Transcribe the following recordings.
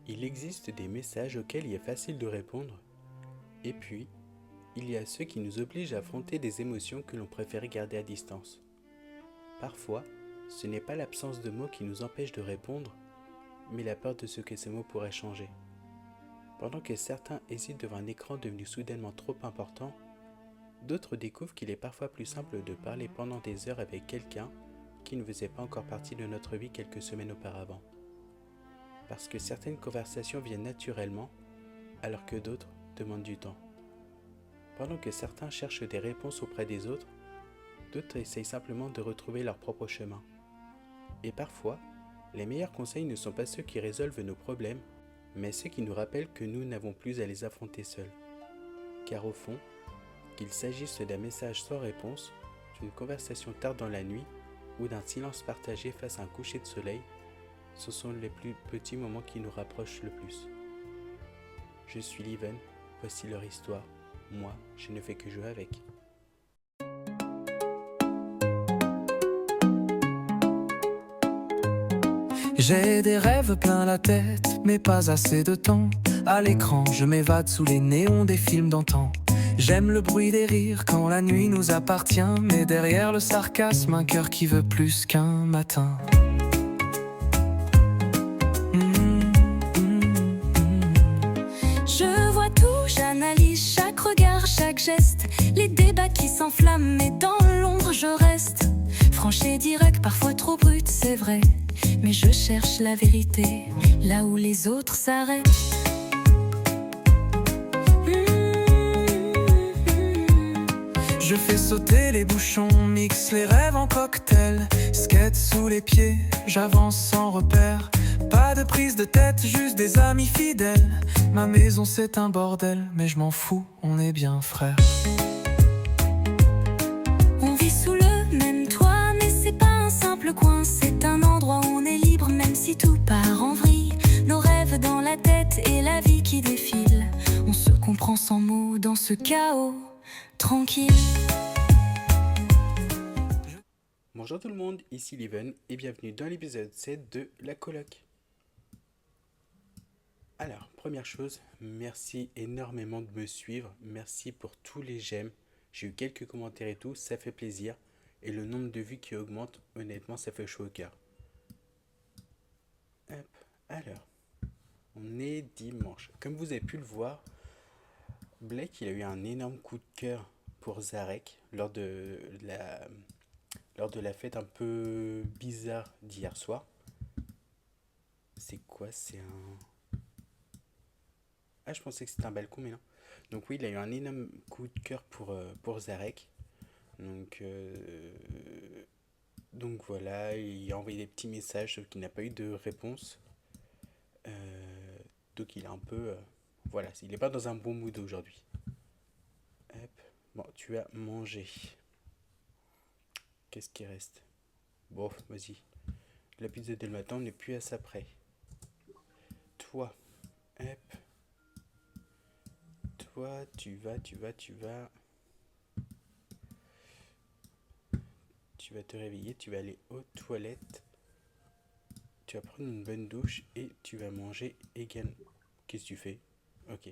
Il existe des messages auxquels il est facile de répondre, et puis, il y a ceux qui nous obligent à affronter des émotions que l'on préfère garder à distance. Parfois, ce n'est pas l'absence de mots qui nous empêche de répondre, mais la peur de ce que ces mots pourraient changer. Pendant que certains hésitent devant un écran devenu soudainement trop important, d'autres découvrent qu'il est parfois plus simple de parler pendant des heures avec quelqu'un qui ne faisait pas encore partie de notre vie quelques semaines auparavant. Parce que certaines conversations viennent naturellement, alors que d'autres demandent du temps. Pendant que certains cherchent des réponses auprès des autres, d'autres essayent simplement de retrouver leur propre chemin. Et parfois, les meilleurs conseils ne sont pas ceux qui résolvent nos problèmes, mais ceux qui nous rappellent que nous n'avons plus à les affronter seuls. Car au fond, qu'il s'agisse d'un message sans réponse, d'une conversation tard dans la nuit ou d'un silence partagé face à un coucher de soleil, ce sont les plus petits moments qui nous rapprochent le plus. Je suis Liven, voici leur histoire. Moi, je ne fais que jouer avec. J'ai des rêves plein la tête, mais pas assez de temps. À l'écran, je m'évade sous les néons des films d'antan. J'aime le bruit des rires quand la nuit nous appartient, mais derrière le sarcasme, un cœur qui veut plus qu'un matin. Je vois tout, j'analyse chaque regard, chaque geste. Les débats qui s'enflamment, mais dans l'ombre je reste. Franche et direct, parfois trop brut, c'est vrai. Mais je cherche la vérité, là où les autres s'arrêtent. Je fais sauter les bouchons, mixe les rêves en cocktail. Skate sous les pieds, j'avance sans repère. Pas de prise de tête, juste des amis fidèles. Ma maison c'est un bordel, mais je m'en fous, on est bien frères. On vit sous le même toit, mais c'est pas un simple coin. C'est un endroit où on est libre, même si tout part en vrille. Nos rêves dans la tête et la vie qui défile. On se comprend sans mots dans ce chaos, tranquille. Bonjour tout le monde, ici Liven et bienvenue dans l'épisode 7 de La Coloc. Alors, première chose, merci énormément de me suivre, merci pour tous les j'aime. J'ai eu quelques commentaires et tout, ça fait plaisir. Et le nombre de vues qui augmente, honnêtement, ça fait chaud au cœur. Hop, alors, on est dimanche. Comme vous avez pu le voir, Blake, il a eu un énorme coup de cœur pour Zarek lors de la fête un peu bizarre d'hier soir. C'est quoi? C'est un... Ah, je pensais que c'était un balcon, mais non. Donc oui, il a eu un énorme coup de cœur pour Zarek. Donc, euh, donc voilà, il a envoyé des petits messages, sauf qu'il n'a pas eu de réponse. Donc il est un peu... voilà, il n'est pas dans un bon mood aujourd'hui. Hop. Bon, tu as mangé. Qu'est-ce qui reste? Bon, vas-y. La pizza dès le matin, on n'est plus à ça près. Toi, hop. Toi, tu vas. Tu vas te réveiller, tu vas aller aux toilettes. Tu vas prendre une bonne douche et tu vas manger également. Qu'est-ce que tu fais? Ok.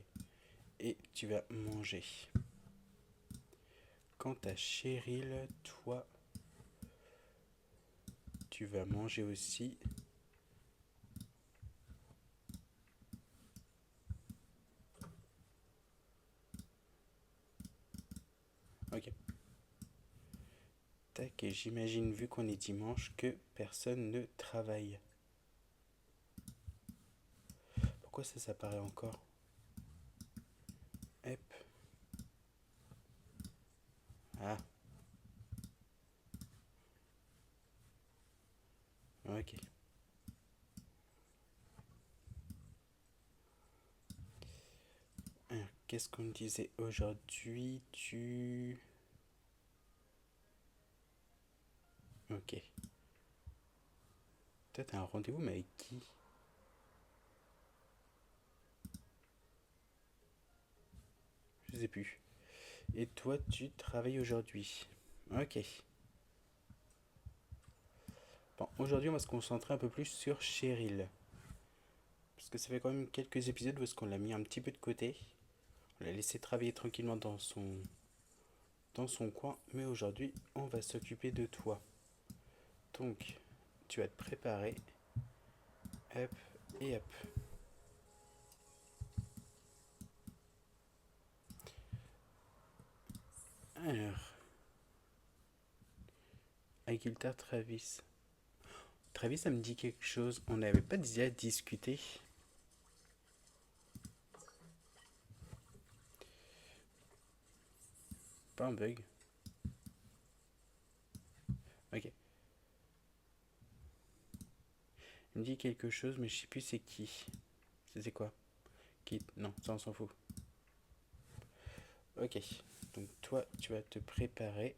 Et tu vas manger. Quant à Cheryl, toi, tu vas manger aussi. Ok. Tac, et j'imagine, vu qu'on est dimanche, que personne ne travaille. Pourquoi ça s'apparaît encore? Hop. Ah, ok. Alors, qu'est-ce qu'on me disait aujourd'hui? Ok. Toi, t'as un rendez-vous, mais avec qui? Je sais plus. Et toi, tu travailles aujourd'hui. Ok. Bon, aujourd'hui, on va se concentrer un peu plus sur Cheryl. Parce que ça fait quand même quelques épisodes où est-ce qu'on l'a mis un petit peu de côté. On l'a laissé travailler tranquillement dans son coin. Mais aujourd'hui, on va s'occuper de toi. Donc, tu vas te préparer. Hop et hop. Alors, agriculteur Travis. Travis, ça me dit quelque chose. On n'avait pas déjà discuté. Pas un bug. Ok. Il me dit quelque chose, mais je sais plus c'est qui. C'est quoi? Qui? Non, ça on s'en fout. Ok. Donc toi, tu vas te préparer.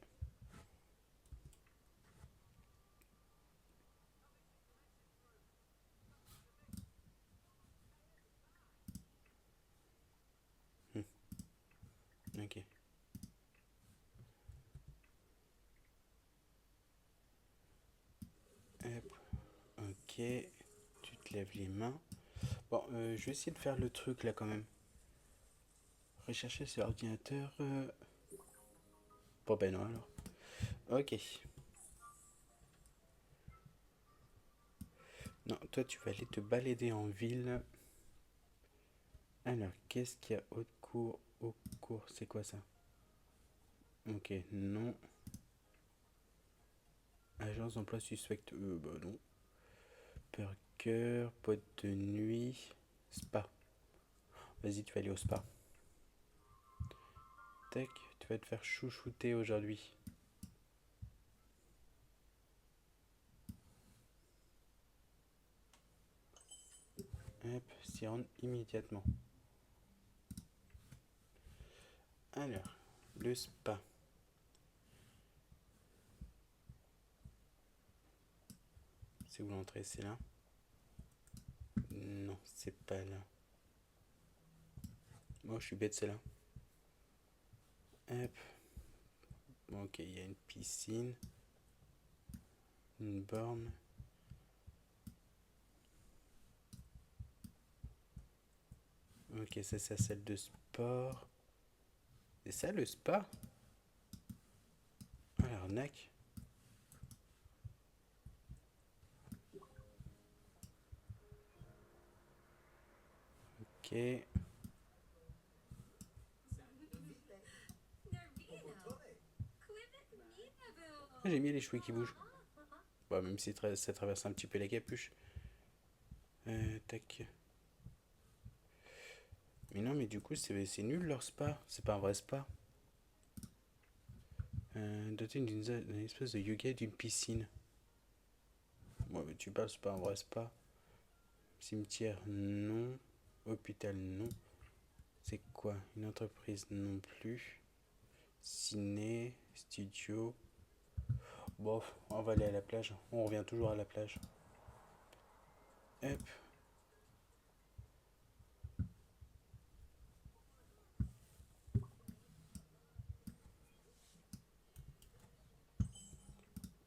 Hmm, ok. Hop. Ok. Tu te lèves les mains. Bon, je vais essayer de faire le truc là quand même. Rechercher sur l'ordinateur. Bon ben non alors. Ok. Non, toi tu vas aller te balader en ville. Alors, qu'est-ce qu'il y a au cours? Au cours, c'est quoi ça? Ok, non. Agence d'emploi suspecte. Bah non. Burger, pote de nuit. Spa. Vas-y, tu vas aller au spa. Tac, tu vas te faire chouchouter aujourd'hui. Hop, s'y rendre immédiatement. Alors, le spa. C'est où l'entrée? C'est là? Non, c'est pas là. Moi, je suis bête, c'est là. Hop. Bon, ok, il y a une piscine. Une borne. Ok, ça c'est la salle de sport. C'est ça le spa? Ah, l'arnaque. Ok. Ah, j'ai mis les cheveux qui bougent. Bon, même si ça traverse un petit peu la capuche. Tac. Mais non, mais du coup, c'est nul leur spa. C'est pas un vrai spa. Doté d'une espèce de yoga et d'une piscine. Bon, mais tu parles, c'est pas un vrai spa. Cimetière, non. Hôpital, non. C'est quoi? Une entreprise, non plus. Ciné, studio. Bof, on va aller à la plage. On revient toujours à la plage. Hop.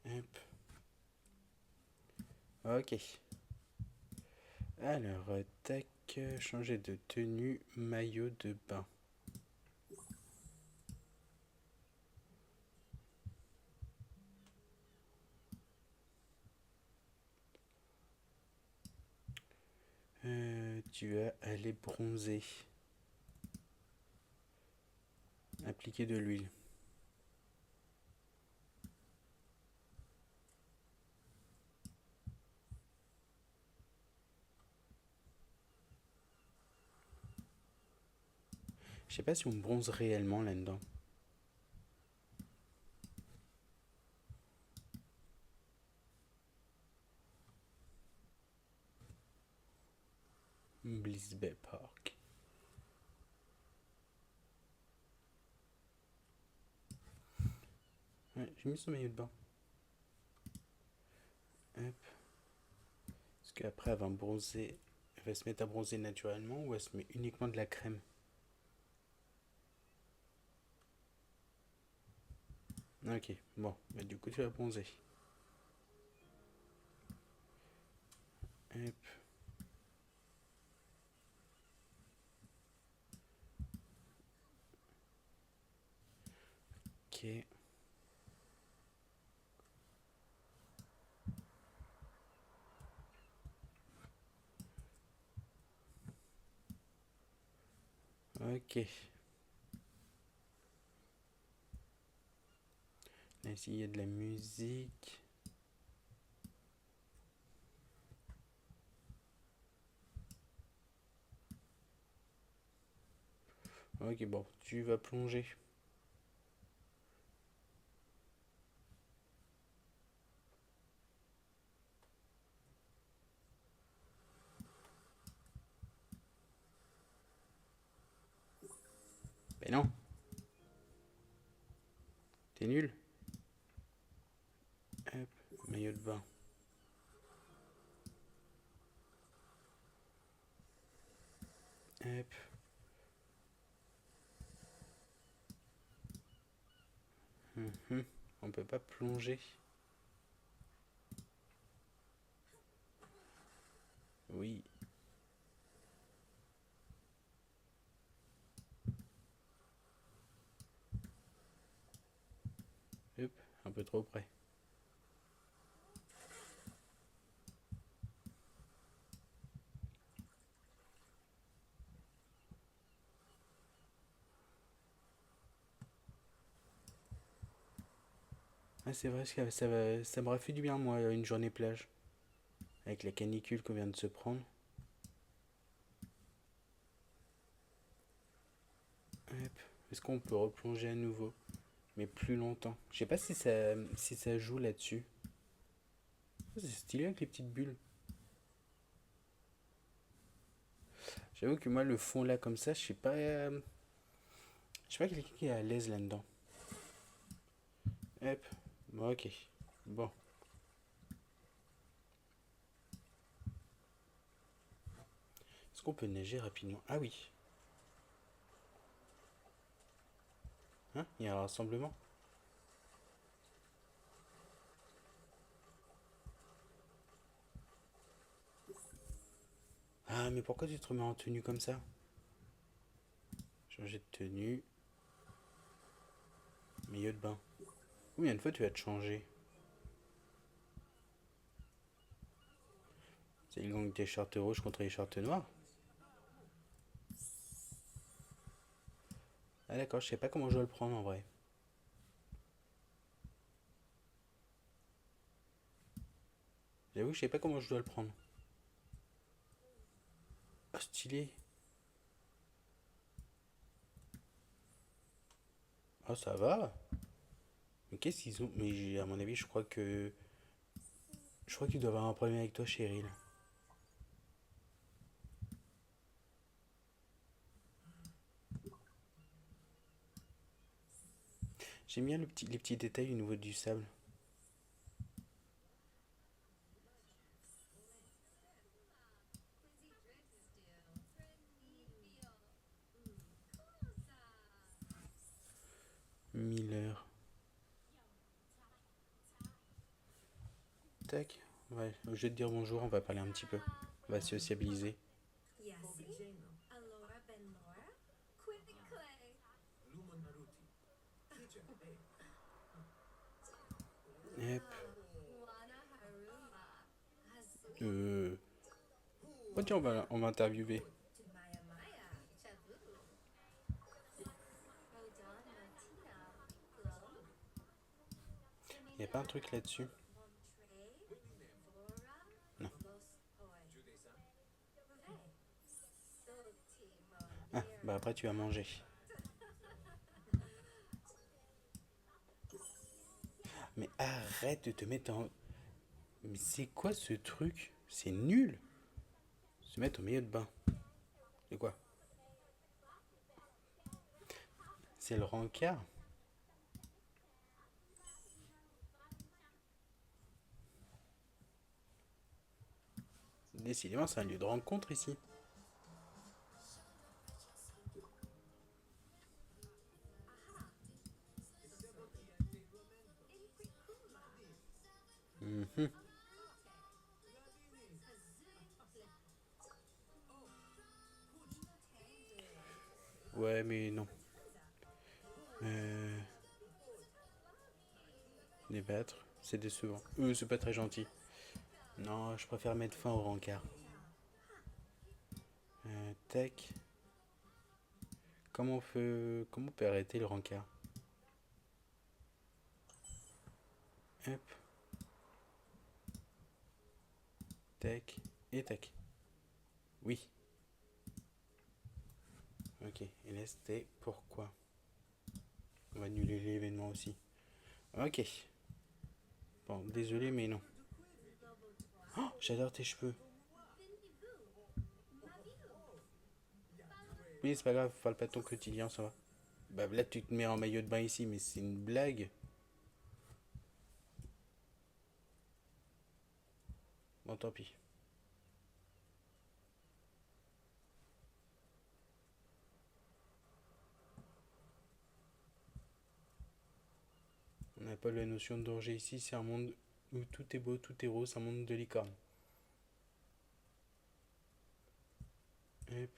Hop. Ok. Alors, tac, changer de tenue, maillot de bain. Tu vas aller bronzer. Appliquer de l'huile. Je sais pas si on bronze réellement là-dedans. Bliss Bay Park. Ouais, j'ai mis son maillot de bain. Hop. Parce qu'après, elle va bronzer. Elle va se mettre à bronzer naturellement ou elle se met uniquement de la crème? Ok, bon, bah du coup, tu vas bronzer. Hop. Ok. Ok. Là, ici, il y a de la musique. Ok, bon, tu vas plonger. Ben non, t'es nul. Hop, maillot de bain. Hop. Mhm. On peut pas plonger. Oui. Hop, un peu trop près. Ah, c'est vrai, ça m'aurait fait du bien, moi, une journée plage. Avec la canicule qu'on vient de se prendre. Hop. Est-ce qu'on peut replonger à nouveau? Mais plus longtemps. Je sais pas si ça joue là-dessus. Oh, c'est stylé avec les petites bulles. J'avoue que moi, le fond là, comme ça, je sais pas quelqu'un qui est à l'aise là-dedans. Hop. Bon, ok. Bon. Est-ce qu'on peut nager rapidement? Ah oui. Hein? Il y a un rassemblement? Ah, mais pourquoi tu te remets en tenue comme ça? Changer de tenue. Milieu de bain. Combien de fois tu vas te changer? C'est le gang des shorts rouges contre les shorts noirs? Ah d'accord, je sais pas comment je dois le prendre en vrai. J'avoue que je sais pas comment je dois le prendre. Ah, stylé. Ah, ça va. Mais qu'est-ce qu'ils ont? Mais à mon avis, je crois que. Je crois qu'il doit avoir un problème avec toi, Cheryl. J'aime bien les petits détails au niveau du sable. Miller. Tac. Ouais, je vais te dire bonjour, on va parler un petit peu. On va sociabiliser. Hop. Euh. Oh tiens, on va interviewer. Y a pas un truc là-dessus? Non. Ah, bah après tu vas manger. Mais arrête de te mettre en. Mais c'est quoi ce truc? C'est nul! Se mettre au milieu de bain. C'est quoi? C'est le rencard? Décidément, c'est un lieu de rencontre ici. Mhm. Ouais, mais non. Euh, débattre. C'est décevant. C'est pas très gentil. Non, je préfère mettre fin au rencard. Tac. Comment on peut arrêter le rencard? Hop. Tac. Et tac. Oui. Ok. Et là, c'était pourquoi? On va annuler l'événement aussi. Ok. Bon, désolé, mais non. Oh, j'adore tes cheveux. Oui, c'est pas grave, parle pas de ton quotidien, ça va. Bah là, tu te mets en maillot de bain ici, mais c'est une blague. Bon, tant pis. On n'a pas la notion de danger ici, c'est un monde où tout est beau, tout est rose, un monde de licorne. Hop.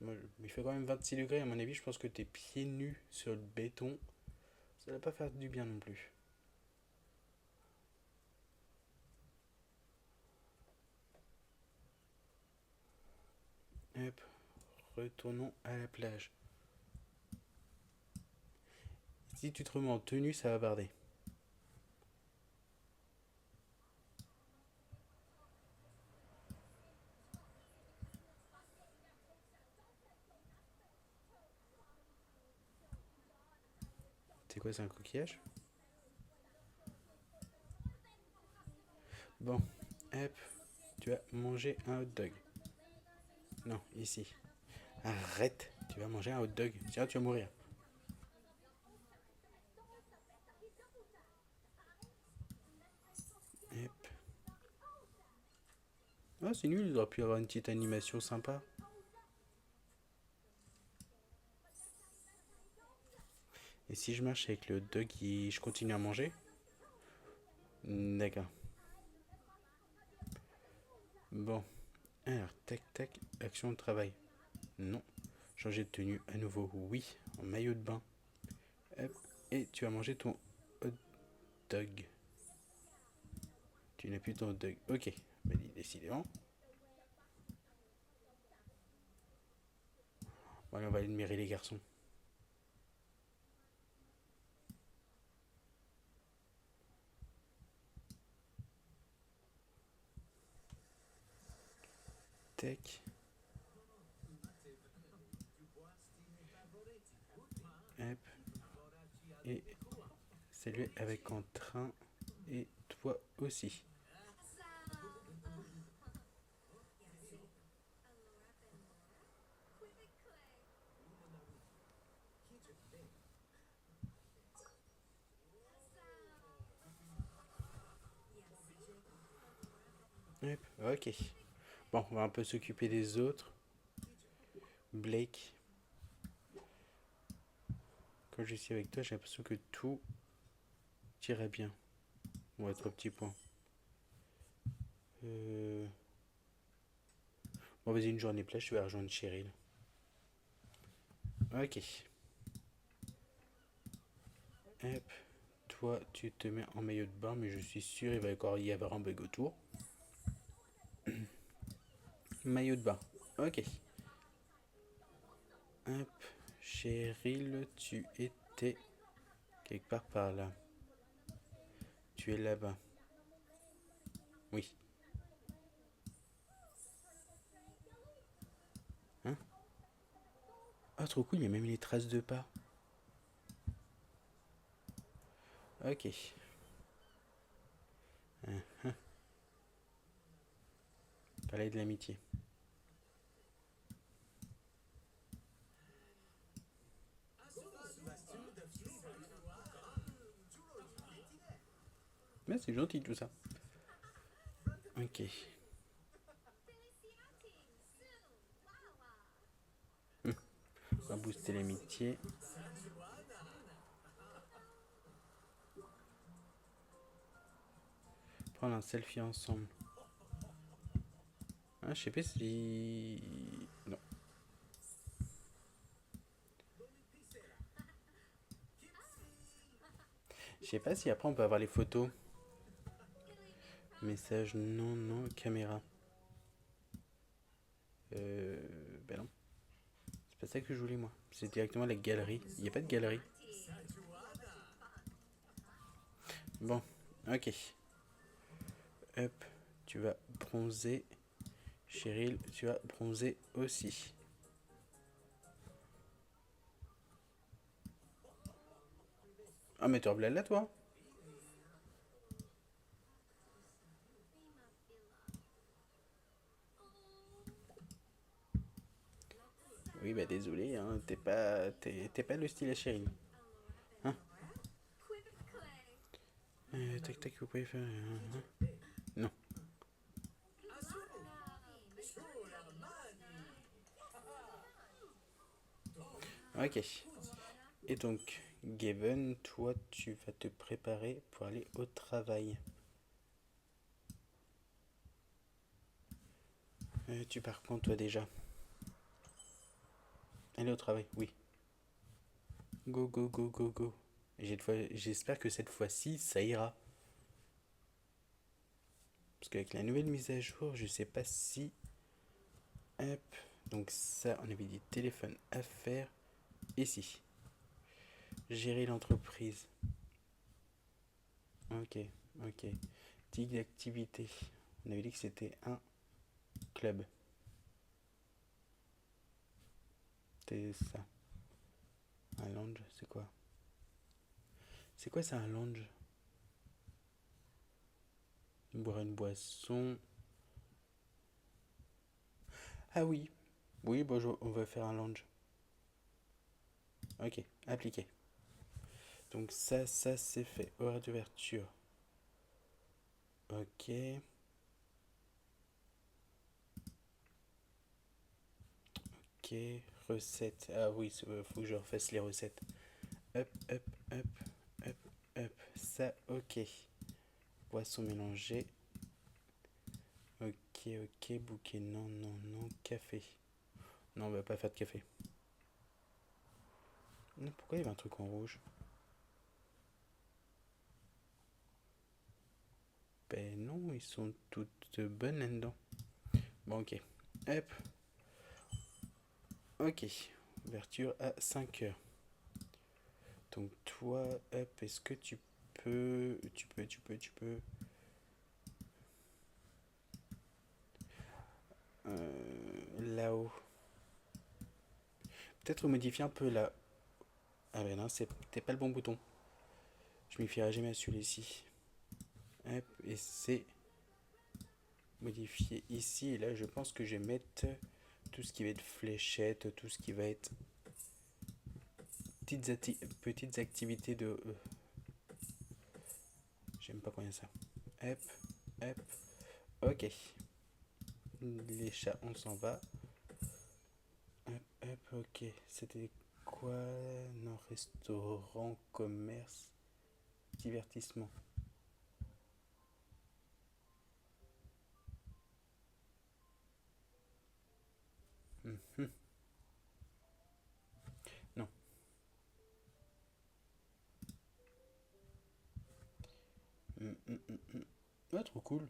Moi, il fait quand même 26 degrés, à mon avis, je pense que tes pieds nus sur le béton, ça va pas faire du bien non plus. Hop, retournons à la plage. Si tu te remets en tenue, ça va barder. C'est quoi, c'est un coquillage? Bon, hop, tu vas manger un hot dog. Non, ici. Arrête, tu vas manger un hot dog. Tiens, tu vas mourir. Hop. Ah, c'est nul, il aurait pu y avoir une petite animation sympa. Et si je marche avec le hot dog et je continue à manger? D'accord. Bon. Alors, tac, tac, action de travail. Non. Changer de tenue à nouveau, oui. En maillot de bain. Hop. Et tu vas manger ton hot dog. Tu n'as plus ton hot dog. Ok. Bah, décidément. Voilà, on va admirer les garçons. Tac. Hop. Et salut avec un train. Et toi aussi. Hop. Ok. Bon, on va un peu s'occuper des autres. Blake. Quand je suis avec toi, j'ai l'impression que tout irait bien. On va être au petit point. Bon, vas-y, une journée plage, je vais rejoindre Cheryl. Ok. Hop. Toi, tu te mets en maillot de bain, mais je suis sûr il va encore y avoir un bug autour. Maillot de bain. Ok. Hop. Cheryl, tu étais quelque part par là. Tu es là-bas. Oui. Hein? Ah, trop cool, il y a même les traces de pas. Ok. Palais de l'amitié. Mais c'est gentil tout ça. Ok. On va booster l'amitié. Prendre un selfie ensemble. Ah, je sais pas si... Non. sais pas si après on peut avoir les photos. Message, non, non, caméra. Ben non. C'est pas ça que je voulais moi. C'est directement la galerie. Il n'y a pas de galerie. Bon, ok. Hop, tu vas bronzer. Cheryl, tu vas bronzer aussi. Ah mais t'es là toi. Oui bah désolé, hein, t'es pas le style à Cheryl. Hein. Tac tac, vous pouvez faire... Non. Ok. Et donc, Gaven, toi, tu vas te préparer pour aller au travail. Tu pars quand, toi, déjà? Aller au travail, oui. Go, go, go, go, go. J'espère que cette fois-ci, ça ira. Parce qu'avec la nouvelle mise à jour, je sais pas si... Hop. Donc ça, on avait dit téléphone, affaires, ici. Gérer l'entreprise. Ok, ok. Tic d'activité. On avait dit que c'était un club. C'est ça. Un lounge, c'est quoi? C'est quoi ça, un lounge? Boire une boisson. Ah oui. Oui, bonjour, on va faire un lounge. Ok, appliqué. Donc ça c'est fait. Horaire d'ouverture. Ok. Ok. Recettes. Ah oui, faut que je refasse les recettes. Hop, hop, hop, hop, hop. Ça, ok. Boisson mélangée. Ok, ok. Bouquet, non, non, non. Café. Non, on va pas faire de café. Non, pourquoi il y avait un truc en rouge? Ben non, ils sont toutes bonnes là-dedans. Bon, ok. Hop. Ok. Ouverture à 5 heures. Donc toi, hop, est-ce que tu peux... Là-haut. Peut-être modifier un peu là. Ah ben non, c'était pas le bon bouton. Je m'y fierai jamais à celui-ci. Hop, et c'est modifier ici. Et là, je pense que je vais mettre tout ce qui va être fléchette, tout ce qui va être petites activités de... J'aime pas combien ça. Hop, hop. Ok. Les chats, on s'en va. Hop, hop, ok. C'était quoi? Non, restaurant, commerce, divertissement. Mhm. Non. Ouais, trop cool.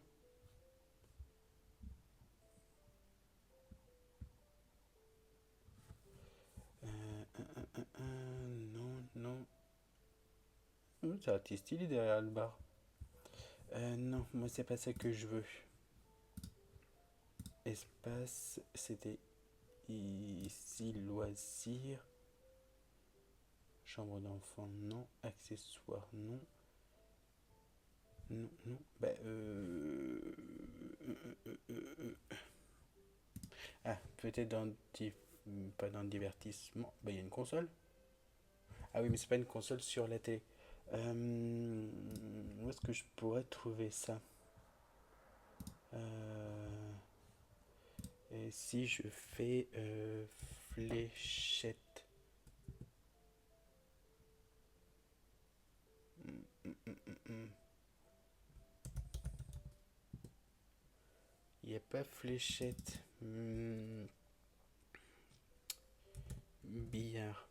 Non, non. Ça a été stylé derrière le bar. Non, moi c'est pas ça que je veux. Espace, c'était ici, loisirs. Chambre d'enfant, non. Accessoires, non. Non, non. Bah, Ah, peut-être pas dans le divertissement. Bah, il y a une console. Ah oui, mais c'est pas une console sur la télé. Où est-ce que je pourrais trouver ça? Et si je fais fléchette. Il n'y a pas fléchette. Billard.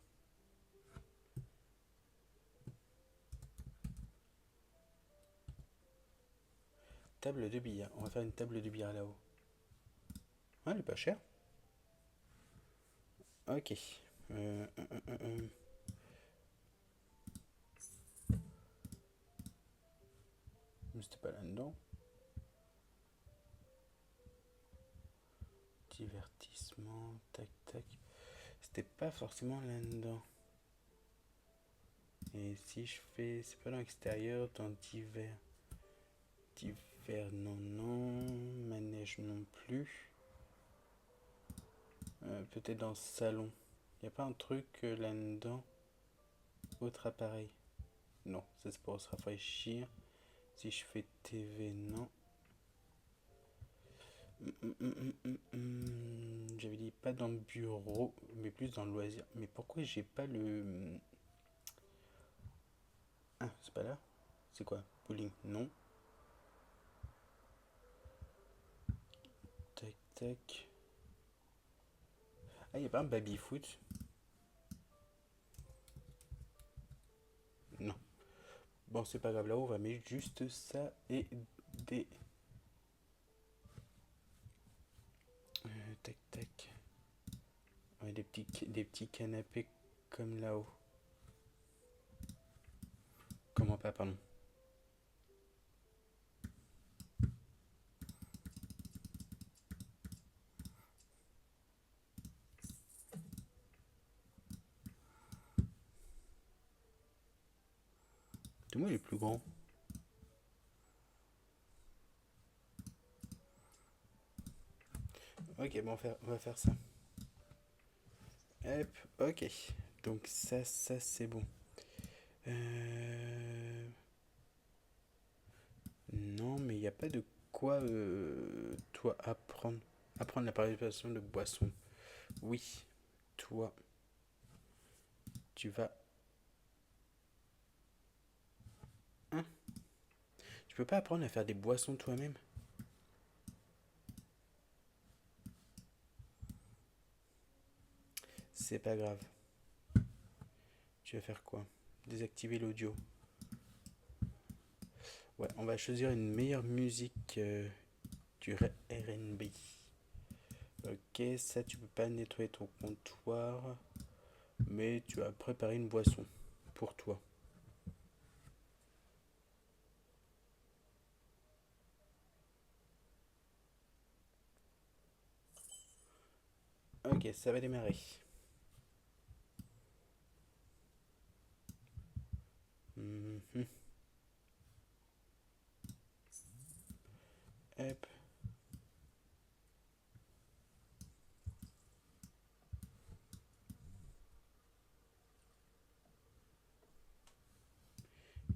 Table de billard. On va faire une table de billard là-haut. Ah, elle est pas chère. Ok. Euh, euh, euh, euh, euh. Mais c'était pas là-dedans. Divertissement, tac tac. C'était pas forcément là-dedans. Et si je fais. C'est pas dans l'extérieur, dans divers. Divers, non, non. Manège non plus. Peut-être dans le salon. Y a pas un truc là-dedans? Autre appareil. Non, ça c'est pour se rafraîchir. Si je fais TV, non. J'avais dit pas dans le bureau, mais plus dans le loisir. Mais pourquoi j'ai pas le. Ah, c'est pas là? C'est quoi? Bowling? Non. Tac, tac. Ah, y a pas un baby-foot? Non. Bon, c'est pas grave, là on va mettre juste ça et des. Tac, tac. Ouais, des petits canapés comme là-haut. Comment pas, pardon. Tout le monde est plus grand. Ok, bon, on va faire ça. Hop, ok. Donc ça c'est bon. Non, mais il n'y a pas de quoi, toi, apprendre. Apprendre la participation de boisson. Oui, toi, tu vas. Hein? Tu peux pas apprendre à faire des boissons toi-même? C'est pas grave. Tu vas faire quoi? Désactiver l'audio. Ouais, on va choisir une meilleure musique du RB. Ok, ça tu peux pas nettoyer ton comptoir, mais tu as préparé une boisson pour toi. Ok, ça va démarrer. Mhm. Hop.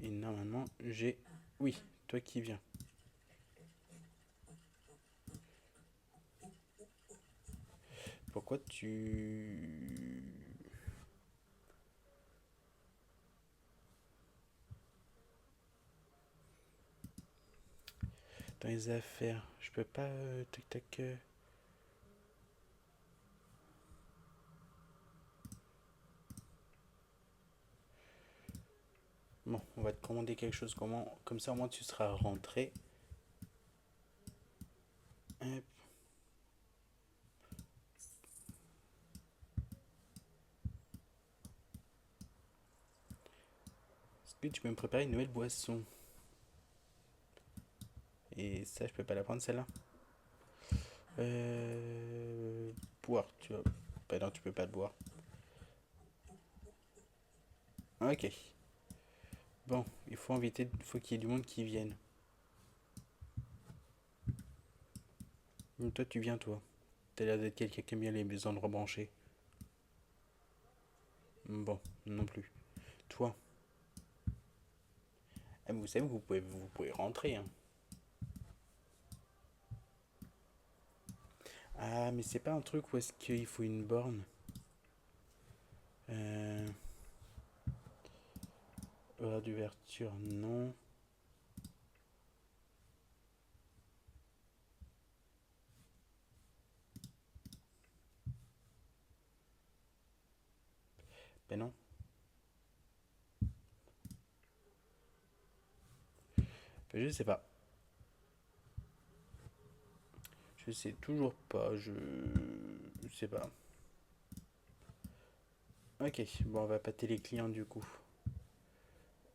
Et normalement, j'ai. Oui, toi qui viens. Pourquoi tu. Dans les affaires, je peux pas. Tac tac. Bon, on va te commander quelque chose. Comme ça, au moins, tu seras rentré. Hop. Est-ce que tu peux me préparer une nouvelle boisson? Et ça, je peux pas la prendre celle-là. Boire, tu vois. Bah non, tu peux pas le boire. Ok. Bon, faut qu'il y ait du monde qui vienne. Donc toi, tu viens, toi. T'as l'air d'être quelqu'un qui aime bien les endroits branchés. Bon, non plus. Toi. Ah, mais vous savez, vous pouvez rentrer, hein. Ah, mais c'est pas un truc où est-ce qu'il faut une borne. Euh... Horaire d'ouverture, non. Ben non. Ben, je sais pas. Je sais toujours pas, je sais pas. Ok, bon, on va pâter les clients du coup.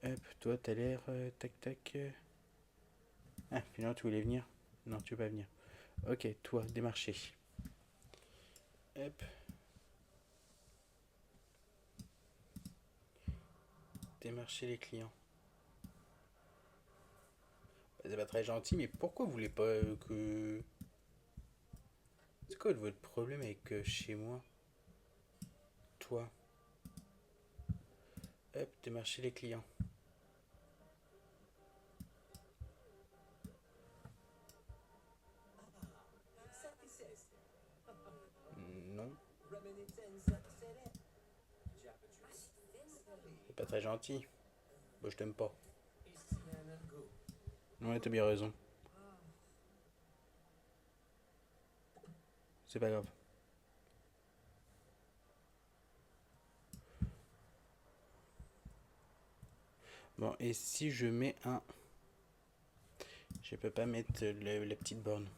Hop, toi, t'as l'air. Tac, tac. Ah, finalement, tu voulais venir? Non, tu veux pas venir. Ok, toi, démarcher. Hop, démarcher les clients. C'est pas très gentil, mais pourquoi vous voulez pas que. C'est quoi votre problème avec chez moi? Toi. Hop, démarcher les clients. Non, c'est pas très gentil. Bon, je t'aime pas. Ouais, t'as bien raison. C'est pas grave. Bon, et si je mets un. Je peux pas mettre la petite borne.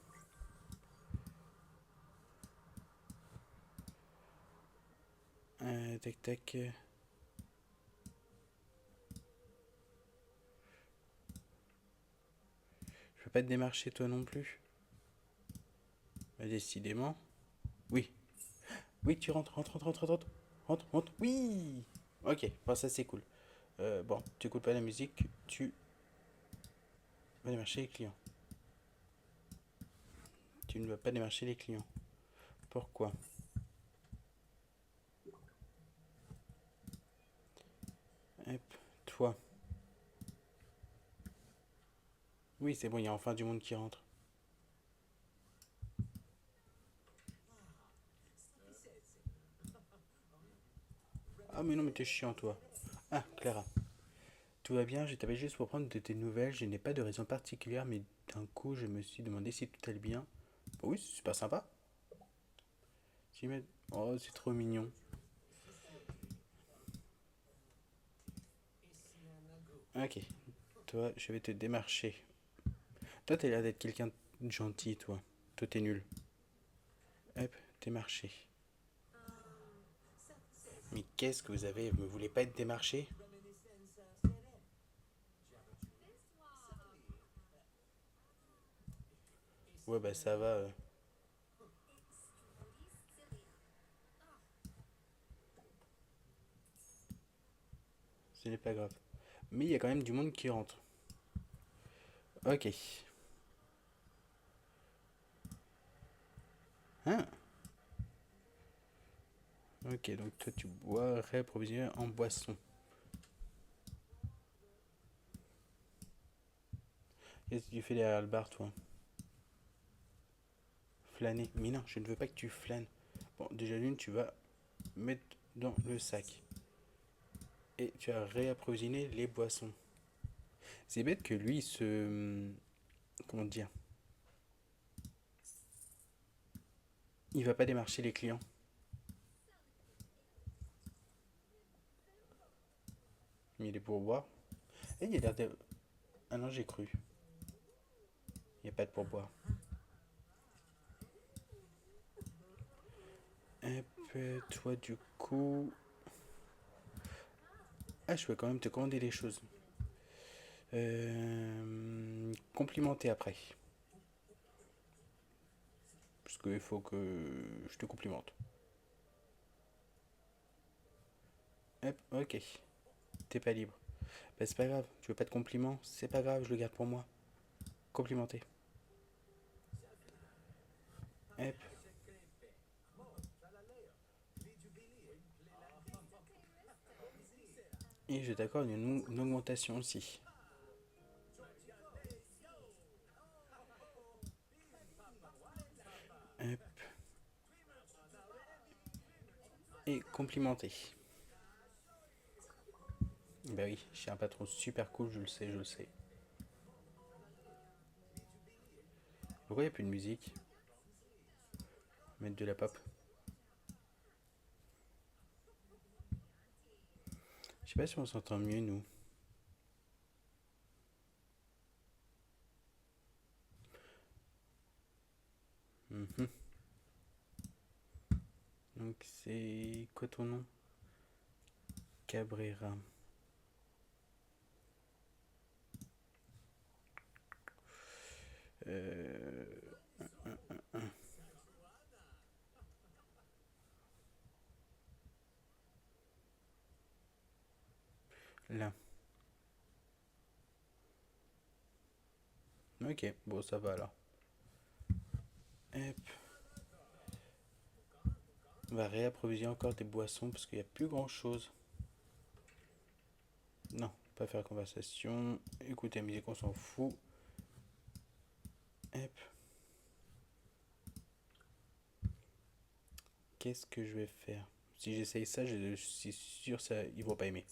Tac tac. Je peux pas te démarcher toi non plus. Bah, décidément. Oui. Oui, tu rentres, rentre, rentre, rentre, rentre. Rentre, rentre. Oui. Ok, bon, ça c'est cool. Bon, tu écoutes pas la musique, tu vas démarcher les clients. Tu ne vas pas démarcher les clients. Pourquoi? Hop, toi. Oui, c'est bon, il y a enfin du monde qui rentre. Ah, mais non, mais t'es chiant, toi. Ah, Clara. Tout va bien, je t'appelle juste pour prendre de tes nouvelles. Je n'ai pas de raison particulière, mais d'un coup, je me suis demandé si tout allait bien. Bah oui, c'est super sympa. Oh, c'est trop mignon. Ok, toi, je vais te démarcher. Toi, t'as l'air d'être quelqu'un de gentil, toi. Toi, t'es nul. Hop, démarché. Mais qu'est-ce que vous avez? Vous ne voulez pas être démarché? Ouais, bah ça va. Ce n'est pas grave. Mais il y a quand même du monde qui rentre. Ok. Hein? Ok, donc toi, tu bois réapprovisionner en boisson. Qu'est-ce que tu fais derrière le bar, toi? Flâner. Mais non, je ne veux pas que tu flânes. Bon, déjà l'une, tu vas mettre dans le sac. Et tu vas réapprovisionner les boissons. C'est bête que lui se. Comment dire? Il va pas démarcher les clients. Mais il est pourboire. Et il a l'air de. Ah non, j'ai cru. Il n'y a pas de pourboire. Hop, toi, du coup. Ah, je peux quand même te commander les choses. Complimenter après. Parce qu'il faut que je te complimente. Hop, ok. T'es pas libre. Bah, c'est pas grave, tu veux pas de compliment? C'est pas grave, je le garde pour moi. Complimenter. Hop. Et je t'accorde une augmentation aussi. Hop. Et complimenter. Bah oui, je suis un patron super cool, je le sais, je le sais. Pourquoi il n'y a plus de musique? Mettre de la pop. Je sais pas si on s'entend mieux, nous. Mhm. Donc c'est quoi ton nom? Cabrera. Euh... Là. Ok, bon ça va alors. Hop. On va réapprovisionner encore des boissons parce qu'il n'y a plus grand chose. Non, pas faire conversation. Écouter la musique, on s'en fout. Hop. Qu'est-ce que je vais faire? Si j'essaye ça, je suis sûr ça, ils vont pas aimer.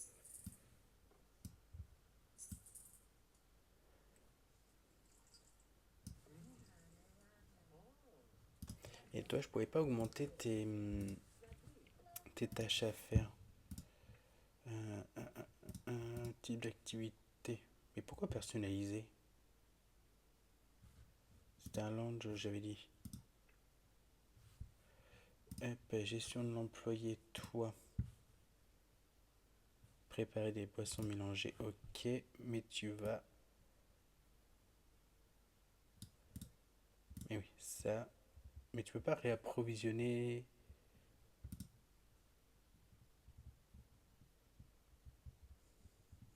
Et toi, je pouvais pas augmenter tes tâches à faire. Un type d'activité. Mais pourquoi personnaliser? C'était un lounge, j'avais dit. Hop, gestion de l'employé, toi. Préparer des boissons mélangées, ok. Mais tu vas... Mais oui, ça... Mais tu peux pas réapprovisionner...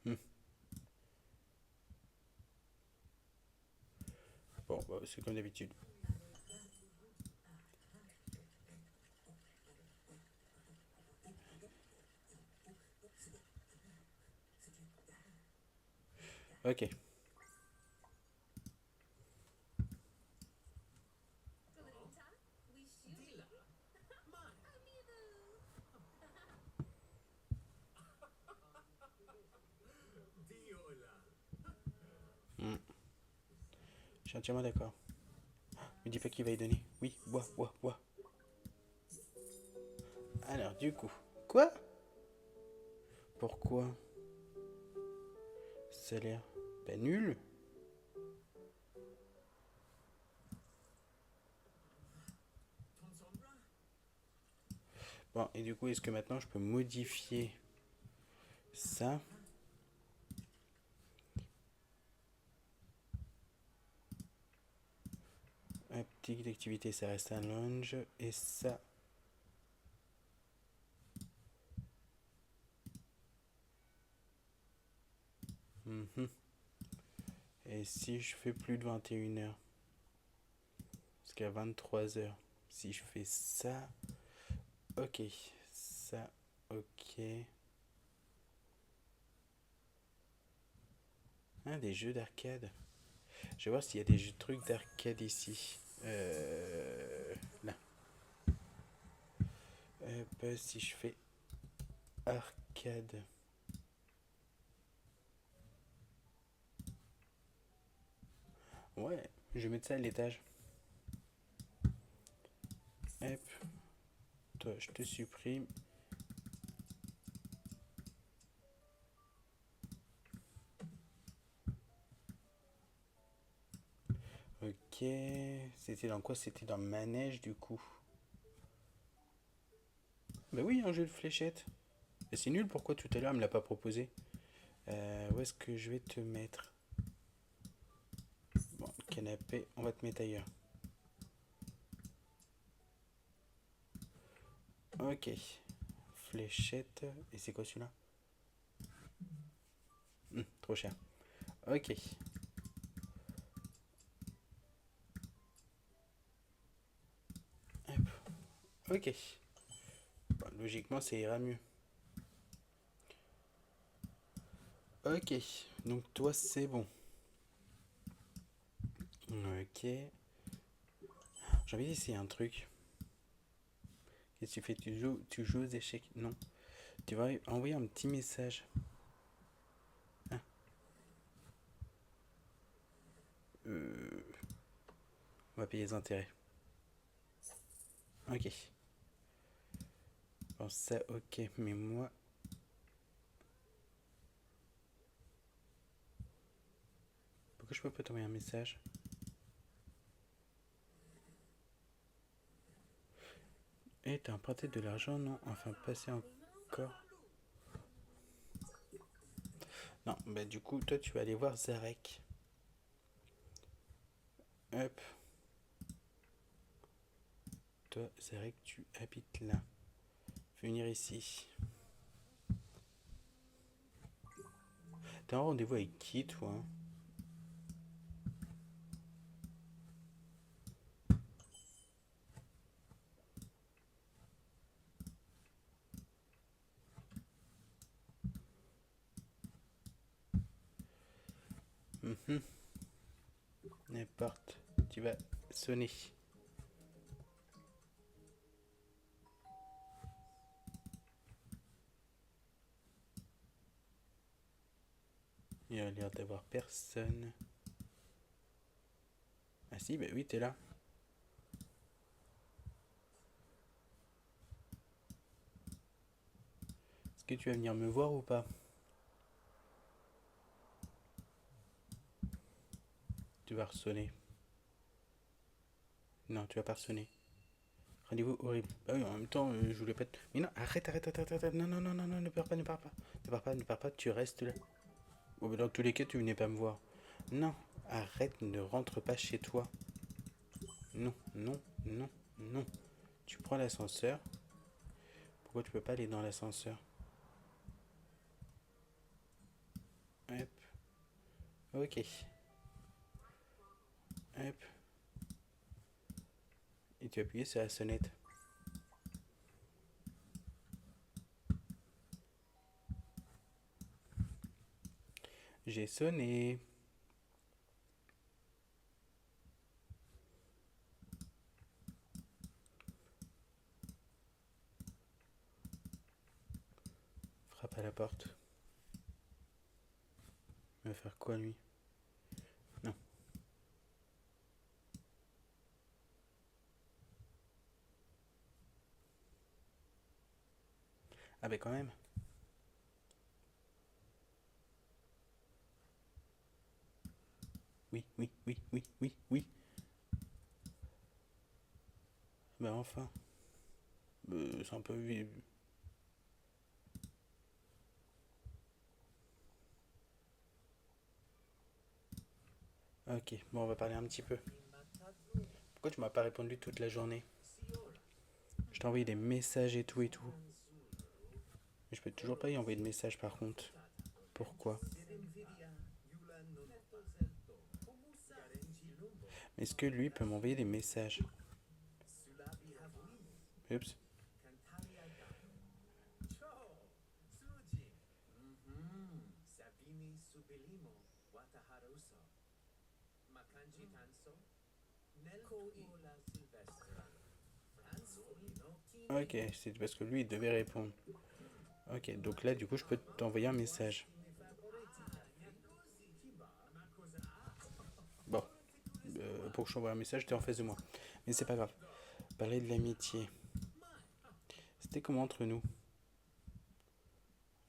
Hmm. Bon, bah, c'est comme d'habitude. Ok. Hmm. Je suis entièrement d'accord. Me dis pas qu'il va y donner. Oui, bois, bois, bois. Alors, du coup... Quoi? Pourquoi? Ça a l'air... Pas nul. Bon, et du coup, est-ce que maintenant je peux modifier ça? Un petit d'activité, ça reste un lounge. Et ça... Mhm. Et si je fais plus de 21 heures? Parce qu'à 23 heures, si je fais ça... Ok. Ça, ok. Ah, des jeux d'arcade. Je vais voir s'il y a des trucs d'arcade ici. Là. Si je fais arcade. Ouais, je vais mettre ça à l'étage. Hop. Toi, je te supprime. Ok. C'était dans quoi? C'était dans manège du coup. Bah oui, un jeu de fléchettes. Et c'est nul, pourquoi tout à l'heure elle me l'a pas proposé? Où est-ce que je vais te mettre? Bon, canapé, on va te mettre ailleurs. Ok. Fléchette. Et c'est quoi celui-là? Trop cher. Ok. Hop. Ok. Bon, logiquement, ça ira mieux. Ok. Donc toi, c'est bon. Ok. J'ai envie d'essayer un truc. Qu'est-ce que tu fais? Tu joues aux échecs? Non. Tu vas envoyer un petit message. Ah. On va payer les intérêts. Ok. Bon, ça, ok. Mais moi... Pourquoi je peux pas t'envoyer un message? Et t'as emprunté de l'argent, non? Enfin, passer encore. Non, bah du coup, toi, tu vas aller voir Zarek. Hop. Toi, Zarek, tu habites là. Venir ici. T'as un rendez-vous avec qui, toi? Mhm. N'importe. Tu vas sonner. Il a l'air d'avoir personne. Ah si, bah oui, t'es là. Est-ce que tu vas venir me voir ou pas? Tu vas ressonner. Non, tu vas pas ressonner. Rendez-vous horrible. Bah oui, en même temps, je voulais pas te... Mais non, arrête. Non, non, non, non, non, ne pars pas, ne pars pas. Ne pars pas, tu restes là. Bon, bah, dans tous les cas, tu venais pas me voir. Non, arrête, ne rentre pas chez toi. Non, non, non, non. Tu prends l'ascenseur. Pourquoi tu peux pas aller dans l'ascenseur? Hop. Ok. Hop. Et tu appuies sur la sonnette. J'ai sonné. Frappe à la porte. Il va faire quoi lui? Non. Ah bah quand même. Oui. Bah enfin. C'est un peu... Ok, bon on va parler un petit peu. Pourquoi tu m'as pas répondu toute la journée? Je t'ai envoyé des messages et tout et tout. Mais je peux toujours pas y envoyer de messages par contre. Pourquoi? Est-ce que lui peut m'envoyer des messages? Oups. Ok, c'est parce que lui il devait répondre. Ok, donc là du coup je peux t'envoyer un message. Bon, pour que je t'envoie un message, t'es en face de moi. Mais c'est pas grave. Parler de l'amitié. C'était comment entre nous?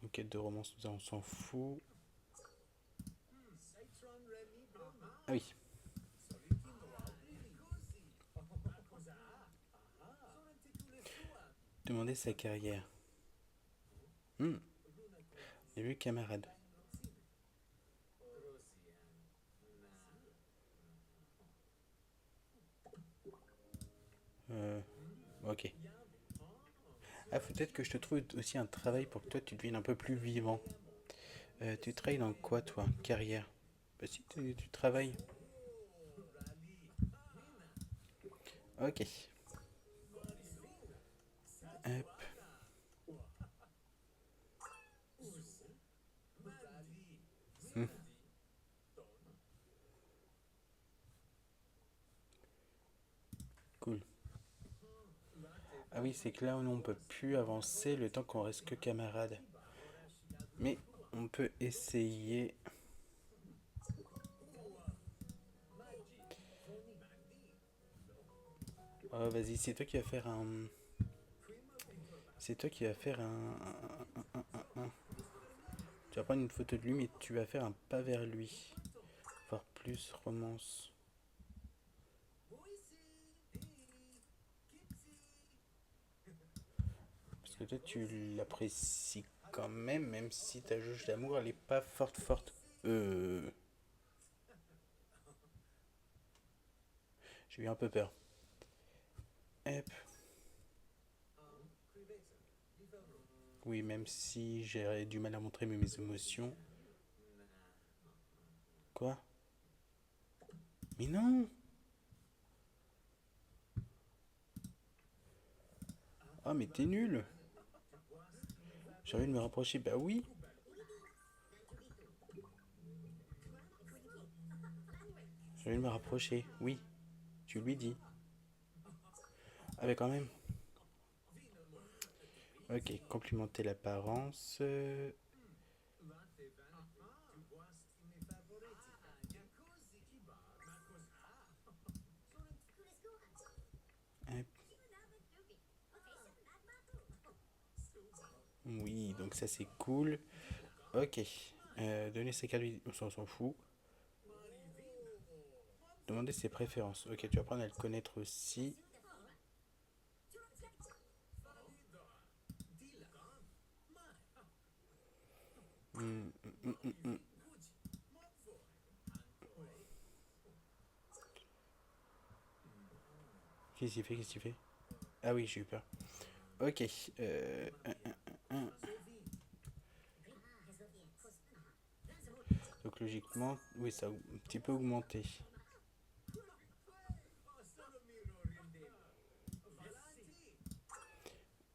Enquête de romance, on s'en fout. Ah oui. Demander sa carrière. Et lui, camarade. Ok. Ah, faut peut-être que je te trouve aussi un travail pour que toi tu deviennes un peu plus vivant. Tu travailles dans quoi toi? Carrière. Bah si, tu travailles. Ok. Hop. Hmm, cool. Ah oui, c'est que là, on peut plus avancer le temps qu'on reste que camarades. Mais on peut essayer. Oh, vas-y, c'est toi qui vas faire un. C'est toi qui vas faire un. Tu vas prendre une photo de lui, mais tu vas faire un pas vers lui. Voir plus romance. Parce que toi, tu l'apprécies quand même, même si ta jauge d'amour, elle est pas forte, forte. J'ai eu un peu peur. Hop. Oui, même si j'ai du mal à montrer mes émotions. Quoi? Mais non! Ah, mais t'es nul! J'ai envie de me rapprocher. Bah oui! J'ai envie de me rapprocher. Oui, tu lui dis. Ah, mais quand même. Ok, complimenter l'apparence. Hop. Oui, donc ça c'est cool. Ok. Donner ses cartes, on s'en fout. Demander ses préférences. Ok, tu vas apprendre à le connaître aussi. Hmm. Qu'est-ce qu'il fait? Qu'est-ce qu'il fait? Ah oui, j'ai eu peur. Ok. Donc logiquement, oui, ça a un petit peu augmenté.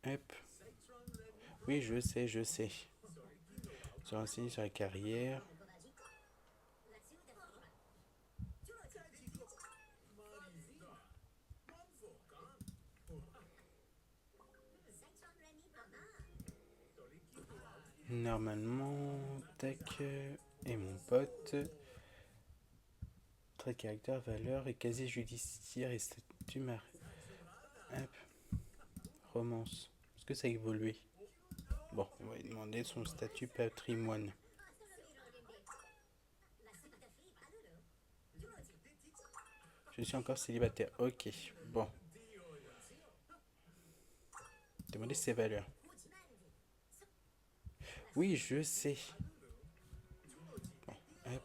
Hop. Oui, je sais, je sais. Se renseigner sur la carrière. Normalement, tac. Et mon pote. Trait de caractère, valeur et casier judiciaire et statut Hop. Romance. Est-ce que ça a évolué? Bon, on va lui demander son statut patrimoine. Je suis encore célibataire. Ok, bon. Demander ses valeurs. Oui, je sais. Bon, hop.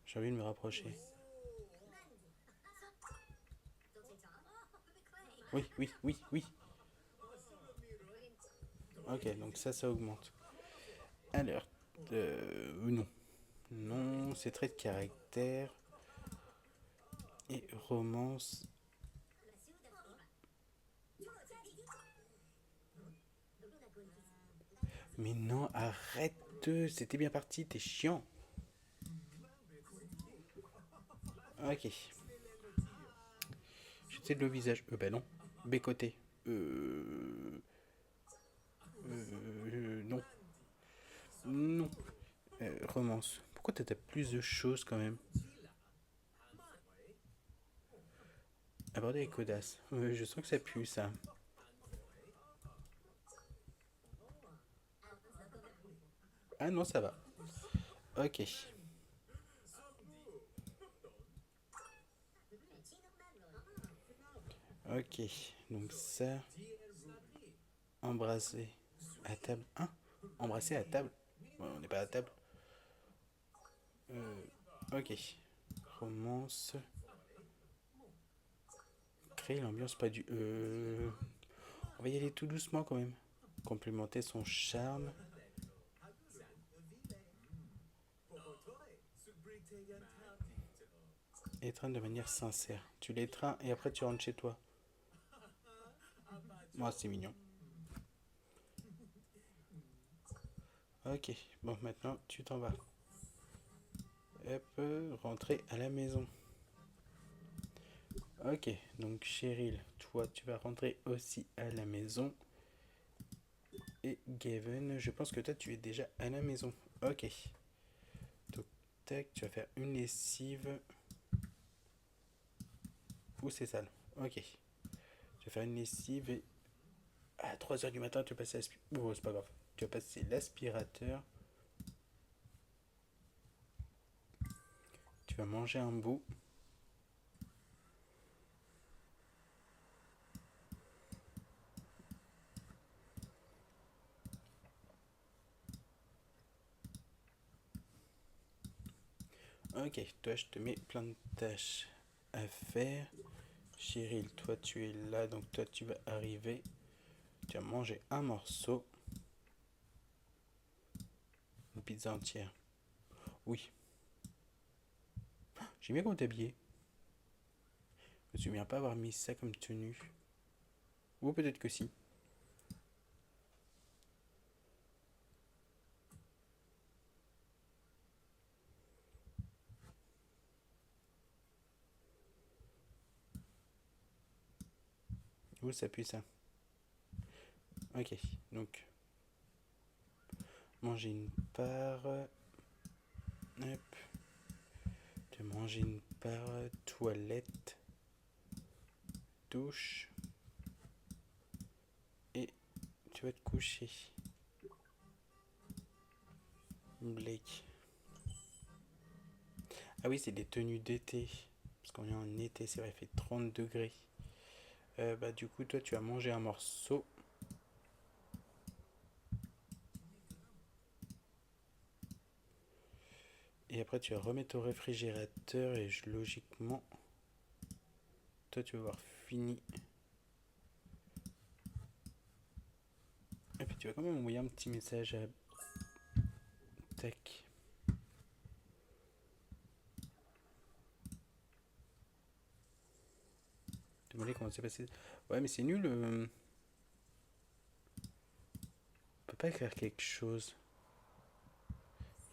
J'ai envie de me rapprocher. Oui, oui, oui, oui. Ok, donc ça augmente. Alors, non. Non, c'est trait de caractère. Et romance. Mais non, arrête. C'était bien parti, t'es chiant. Ok. J'essaie de le visage. Bah non. Bécoté. Non. Non. Romance. Pourquoi t'as plus de choses quand même? Aborder avec audace. Je sens que ça pue ça. Ah non, ça va. Ok. Ok. Donc ça. Embrasser à table. Hein? Embrasser à table? Ouais, on n'est pas à table. Ok. Romance. Créer l'ambiance pas du. On va y aller tout doucement quand même. Complémenter son charme. Étreindre de manière sincère. Tu l'étreins et après tu rentres chez toi. Moi, c'est mignon. Ok, bon, maintenant tu t'en vas. Hop, rentrer à la maison. Ok, donc Cheryl, toi tu vas rentrer aussi à la maison. Et Gavin, je pense que toi tu es déjà à la maison. Ok. Donc, tac, tu vas faire une lessive. Ouh, c'est sale. Ok. Tu vas faire une lessive et à 3h du matin, tu vas passer l'aspirateur. Oh, c'est pas grave. Tu vas passer l'aspirateur. Tu vas manger un bout. Ok, toi je te mets plein de tâches à faire. Cheryl, toi tu es là, donc toi tu vas arriver. Tu as mangé un morceau. Une pizza entière. Oui. J'ai bien comment t'habiller. Je me souviens pas avoir mis ça comme tenue. Ou peut-être que si. Où ça pue ça? Ok, donc manger une part. Hop. Tu vas manger une part. Toilette. Douche. Et tu vas te coucher. Blake. Ah oui, c'est des tenues d'été. Parce qu'on est en été, c'est vrai, il fait 30 degrés. Bah du coup, toi, tu as mangé un morceau. Et après, tu vas remettre au réfrigérateur et logiquement, toi, tu vas avoir fini. Et puis, tu vas quand même envoyer un petit message à... Tac. Demander comment c'est passé. Ouais, mais c'est nul. On peut pas écrire quelque chose.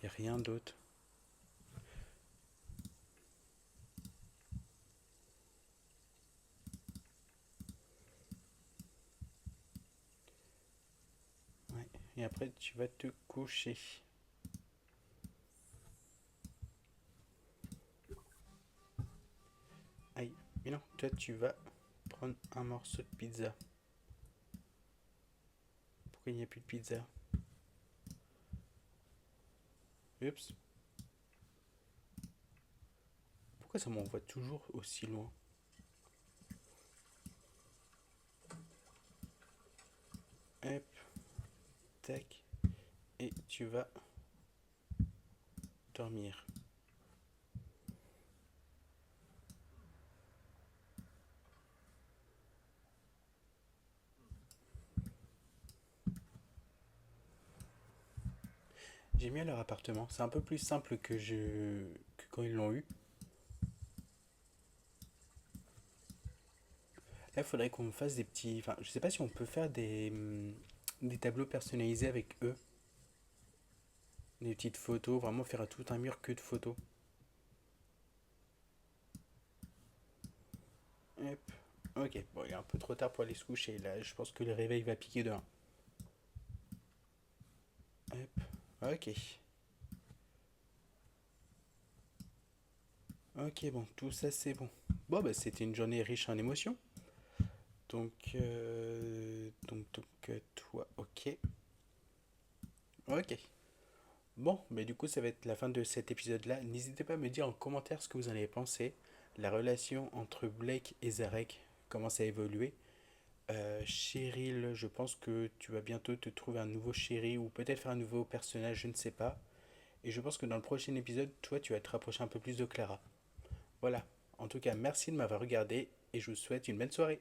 Y a rien d'autre. Ouais. Et après, tu vas te coucher. Aïe. Mais non, toi, tu vas prendre un morceau de pizza. Pourquoi il n'y a plus de pizza? Oups. Pourquoi ça m'envoie toujours aussi loin? Hop. Tac. Et tu vas dormir. J'ai mis à leur appartement. C'est un peu plus simple que quand ils l'ont eu. Là, il faudrait qu'on fasse des petits. Enfin, je sais pas si on peut faire des tableaux personnalisés avec eux. Des petites photos. Vraiment faire tout un mur que de photos. Hop. Ok, bon, il est un peu trop tard pour aller se coucher. Là, je pense que le réveil va piquer dehors. Hop. Ok. Ok, bon, tout ça c'est bon. Bon, bah, c'était une journée riche en émotions. Toi, ok. Ok. Bon, mais du coup, ça va être la fin de cet épisode-là. N'hésitez pas à me dire en commentaire ce que vous en avez pensé. La relation entre Blake et Zarek commence à évoluer. Cheryl, je pense que tu vas bientôt te trouver un nouveau chéri ou peut-être faire un nouveau personnage, je ne sais pas. Et je pense que dans le prochain épisode, toi, tu vas te rapprocher un peu plus de Clara. Voilà. En tout cas, merci de m'avoir regardé et je vous souhaite une belle soirée.